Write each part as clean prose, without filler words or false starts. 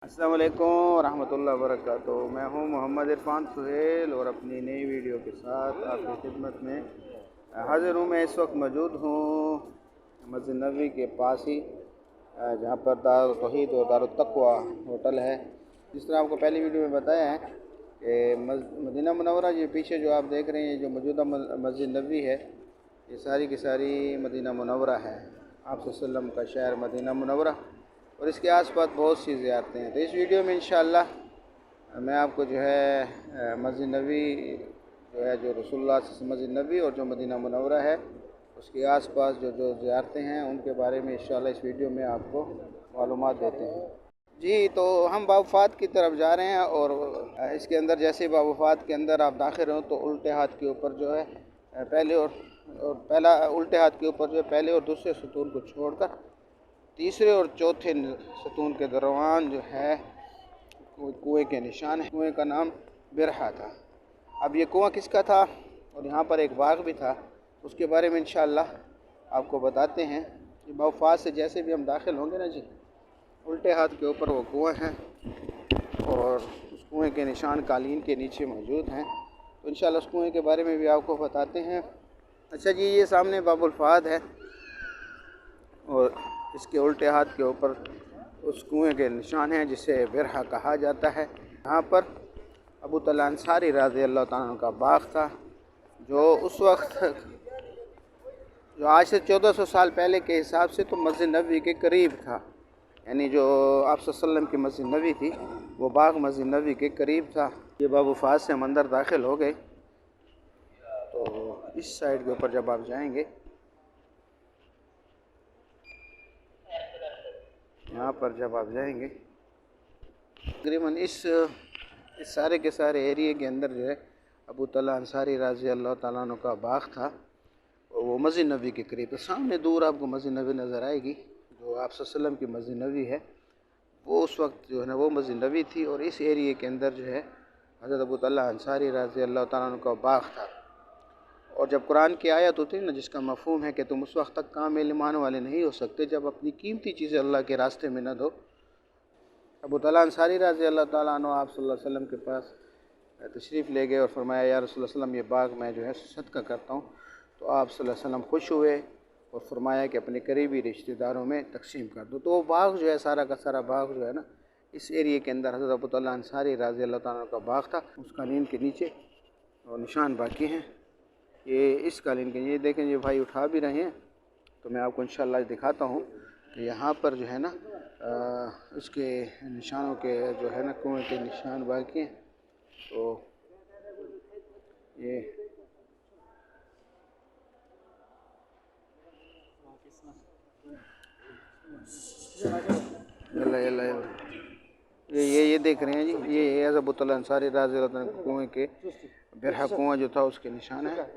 अस्सलाम वालेकुम रहमतुल्लाहि व बरकातुहू। मैं हूं मोहम्मद इरफान सुहेल और अपनी नई वीडियो के साथ आपकी खिदमत में हाज़िर हूं। मैं इस वक्त मौजूद हूं मस्जिद नबवी के पास ही, जहां पर दारुल तौहीद और दारुल तक़वा होटल है। जिस तरह आपको पहली वीडियो में बताया है कि मदीना मुनव्वरा, ये पीछे जो आप देख रहे हैं जो मौजूदा मस्जिद नबवी है, ये सारी की सारी मदीना मुनव्वरा है। आप सल्लल्लाहु अलैहि वसल्लम का शहर मदीना मुनव्वरा और इसके आसपास बहुत सी ज़ियारतें हैं। तो इस वीडियो में इंशाअल्लाह मैं आपको जो है मस्जिद नबवी जो है, जो रसूलुल्लाह मस्जिद नबवी और जो मदीना मुनव्वरा है उसके आसपास जो जो ज़ियारतें हैं उनके बारे में इंशाअल्लाह इस वीडियो में आपको मालूमात देते हैं। जी, तो हम बावफ़ात की तरफ जा रहे हैं और इसके अंदर जैसे बावफ़ात के अंदर आप दाखिल हो तो उल्टे हाथ के ऊपर जो है पहले और पहला उल्टे हाथ के ऊपर जो है पहले और दूसरे सतून को छोड़कर तीसरे और चौथे सतून के दरमियान जो है कुएं के निशान है। कुएं का नाम बिरहा था। अब ये कुआं किसका था और यहाँ पर एक बाग भी था, उसके बारे में इंशाअल्लाह आपको बताते हैं। कि बावफ़ात से जैसे भी हम दाखिल होंगे ना जी, उल्टे हाथ के ऊपर वो कुआं है और उस कुएं के निशान कालीन के नीचे मौजूद हैं। तो इंशाअल्लाह उस कुएं के बारे में भी आपको बताते हैं। अच्छा जी, ये सामने बाबुल फ़ाद है और इसके उल्टे हाथ के ऊपर उस कुएं के निशान हैं जिसे बिरहा कहा जाता है। यहाँ पर अबू तला अंसारी रज़ी अल्लाह तआला अन्हु का बाग था, जो उस वक्त जो आज से 1400 साल पहले के हिसाब से तो मस्जिद नबवी के करीब था। यानी जो आप सल्लल्लाहु अलैहि वसल्लम की मस्जिद नबवी थी वो बाग मस्जिद नबवी के करीब था। ये बाबू फ़ाद से हम अंदर दाखिल हो गए तो इस साइड के ऊपर जब आप जाएंगे, यहाँ पर जब आप जाएंगे तकरीबन इस सारे के सारे एरिए के अंदर जो है अबू तला अंसारी रज़ी अल्लाह तआला अन्हु का बाग था। वो मस्जिद नबवी के करीब। तो सामने दूर आपको मस्जिद नबवी नज़र आएगी, जो आप सल्लल्लाहु अलैहि वसल्लम की मस्जिद नबवी है। वो उस वक्त जो है ना वो मस्जिद नबवी थी और इस एरिए के अंदर जो है हज़रत अबू तला अंसारी रज़ी अल्लाह तआला अन्हु का बाग था। और जब कुरान की आयत होती है ना जिसका मफ़हूम है कि तुम उस वक्त तक कामिल ईमान वाले नहीं हो सकते जब अपनी कीमती चीज़ें अल्लाह के रास्ते में न दो। अबू तला अंसारी रज़ी अल्लाह तआला अन्हु आप सल्लल्लाहु अलैहि वसल्लम के पास तशरीफ़ ले गए और फरमाया, या रसूल अल्लाह सल्लम, ये बाग मैं जो है सदका करता हूँ। तो आप सल्लल्लाहु अलैहि वसल्लम खुश हुए और फरमाया कि अपने करीबी रिश्तेदारों में तकसीम कर दो। तो वो बाग जो है सारा का सारा बाग जो है ना इस एरिए के अंदर हज़रत अबू तला अंसारी रज़ी अल्लाह तआला अन्हु का बाग था। उस कालीन के नीचे और निशान बाकी हैं। ये इस कालीन के ये देखें, ये भाई उठा भी रहे हैं। तो मैं आपको इंशाअल्लाह दिखाता हूँ कि यहाँ पर जो है ना उसके निशानों के जो है ना कुएं के निशान बाकी हैं। तो ये यल्ला यल्ला यल्ला ये देख रहे हैं जी, ये अबू तला अंसारी रज़ी अल्लाह तआला अन्हु कुएं के बिरहा कुआं जो था उसके निशान है।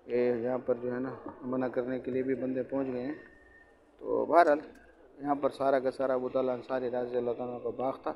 ये यहाँ पर जो है ना मना करने के लिए भी बंदे पहुँच गए हैं। तो बहरहाल यहाँ पर सारा का सारा अबू तला अंसारी रज़ी अल्लाह तआला अन्हु का बाग था।